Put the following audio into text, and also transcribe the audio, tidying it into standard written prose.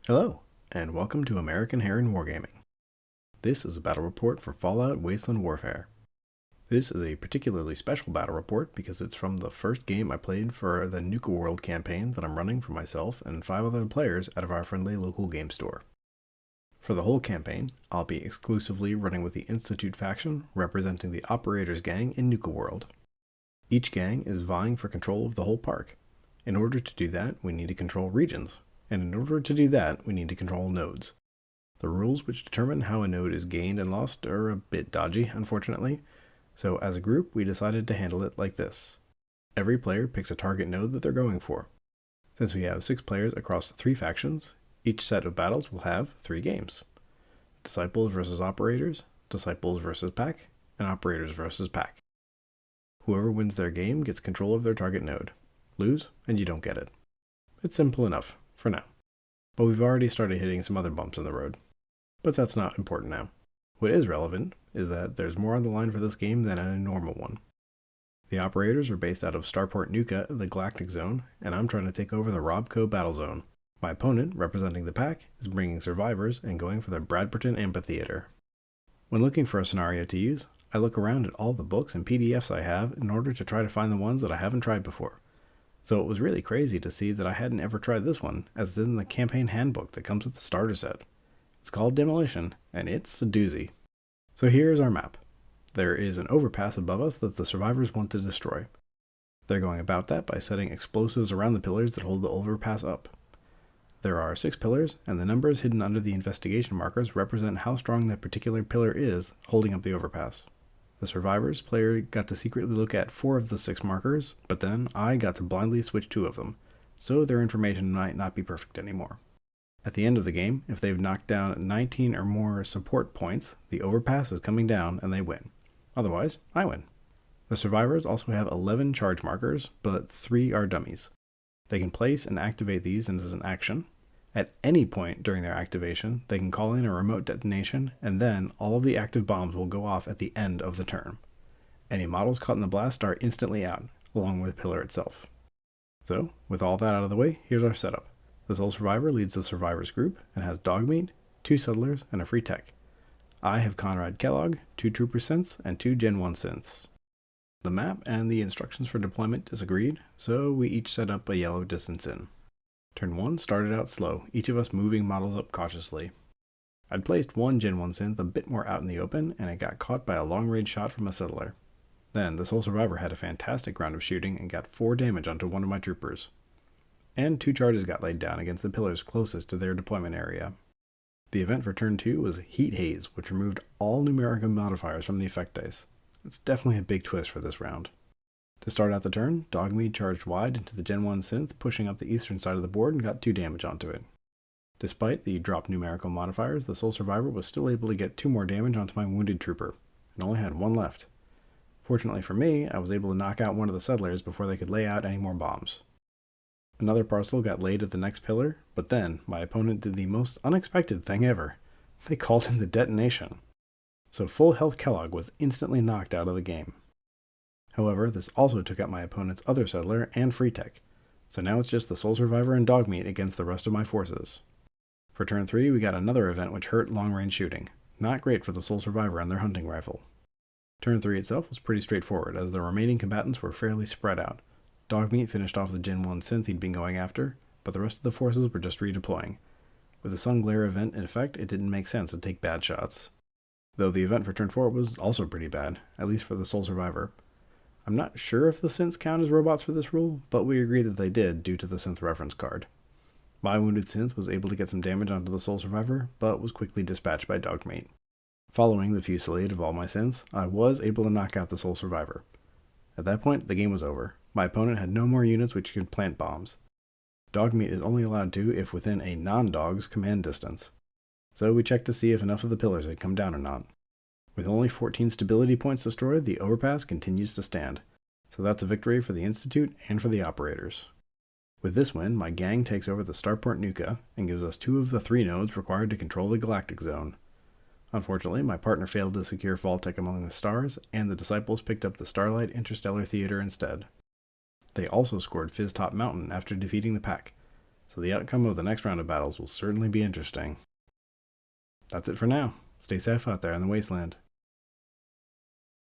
Hello, and welcome to American Heron Wargaming. This is a battle report for Fallout Wasteland Warfare. This is a particularly special battle report because it's from the first game I played for the Nuka-World Campaign that I'm running for myself and 5 other players out of our friendly local game store. For the whole campaign, I'll be exclusively running with the Institute faction representing the Operators gang in Nuka-World. Each gang is vying for control of the whole park. In order to do that, we need to control regions. And in order to do that, we need to control nodes. The rules which determine how a node is gained and lost are a bit dodgy, unfortunately, so as a group we decided to handle it like this. Every player picks a target node that they're going for. Since we have 6 players across 3 factions, each set of battles will have 3 games. Disciples versus Operators, Disciples versus Pack, and Operators versus Pack. Whoever wins their game gets control of their target node. Lose, and you don't get it. It's simple enough. For now. But we've already started hitting some other bumps in the road. But that's not important now. What is relevant is that there's more on the line for this game than in a normal one. The Operators are based out of Starport Nuka in the Galactic Zone, and I'm trying to take over the Robco Battle Zone. My opponent, representing the Pack, is bringing Survivors and going for the Bradperton Amphitheater. When looking for a scenario to use, I look around at all the books and PDFs I have in order to try to find the ones that I haven't tried before. So it was really crazy to see that I hadn't ever tried this one, as in the campaign handbook that comes with the starter set. It's called Demolition, and it's a doozy. So here is our map. There is an overpass above us that the survivors want to destroy. They're going about that by setting explosives around the pillars that hold the overpass up. There are 6 pillars, and the numbers hidden under the investigation markers represent how strong that particular pillar is holding up the overpass. The Survivors player got to secretly look at 4 of the 6 markers, but then I got to blindly switch 2 of them, so their information might not be perfect anymore. At the end of the game, if they've knocked down 19 or more support points, the overpass is coming down and they win. Otherwise, I win. The Survivors also have 11 charge markers, but 3 are dummies. They can place and activate these as an action. At any point during their activation, they can call in a remote detonation, and then all of the active bombs will go off at the end of the turn. Any models caught in the blast are instantly out, along with the pillar itself. So, with all that out of the way, here's our setup. The sole survivor leads the survivors group, and has Dogmeat, 2 settlers, and a free tech. I have Conrad Kellogg, 2 trooper synths, and 2 Gen 1 synths. The map and the instructions for deployment disagreed, so we each set up a yellow distance in. Turn 1 started out slow, each of us moving models up cautiously. I'd placed 1 Gen 1 synth a bit more out in the open, and it got caught by a long-range shot from a settler. Then the sole survivor had a fantastic round of shooting and got 4 damage onto one of my troopers. And 2 charges got laid down against the pillars closest to their deployment area. The event for turn 2 was Heat Haze, which removed all numerical modifiers from the effect dice. It's definitely a big twist for this round. To start out the turn, Dogmeat charged wide into the Gen 1 synth, pushing up the eastern side of the board and got 2 damage onto it. Despite the dropped numerical modifiers, the sole survivor was still able to get 2 more damage onto my wounded trooper, and only had 1 left. Fortunately for me, I was able to knock out one of the settlers before they could lay out any more bombs. Another parcel got laid at the next pillar, but then my opponent did the most unexpected thing ever. They called in the detonation. So full health Kellogg was instantly knocked out of the game. However, this also took out my opponent's other settler and free tech, so now it's just the sole survivor and Dogmeat against the rest of my forces. For turn 3, we got another event which hurt long-range shooting. Not great for the sole survivor and their hunting rifle. Turn 3 itself was pretty straightforward, as the remaining combatants were fairly spread out. Dogmeat finished off the Gen 1 synth he'd been going after, but the rest of the forces were just redeploying. With the sun glare event in effect, it didn't make sense to take bad shots. Though the event for turn 4 was also pretty bad, at least for the sole survivor. I'm not sure if the synths count as robots for this rule, but we agree that they did due to the synth reference card. My wounded synth was able to get some damage onto the sole survivor, but was quickly dispatched by Dogmeat. Following the fusillade of all my synths, I was able to knock out the sole survivor. At that point, the game was over. My opponent had no more units which could plant bombs. Dogmeat is only allowed to if within a non-dog's command distance. So we checked to see if enough of the pillars had come down or not. With only 14 stability points destroyed, the overpass continues to stand, so that's a victory for the Institute and for the Operators. With this win, my gang takes over the Starport Nuka and gives us 2 of the 3 nodes required to control the Galactic Zone. Unfortunately, my partner failed to secure Vault-Tec among the stars, and the Disciples picked up the Starlight Interstellar Theater instead. They also scored Fizz Top Mountain after defeating the Pack, so the outcome of the next round of battles will certainly be interesting. That's it for now. Stay safe out there in the wasteland.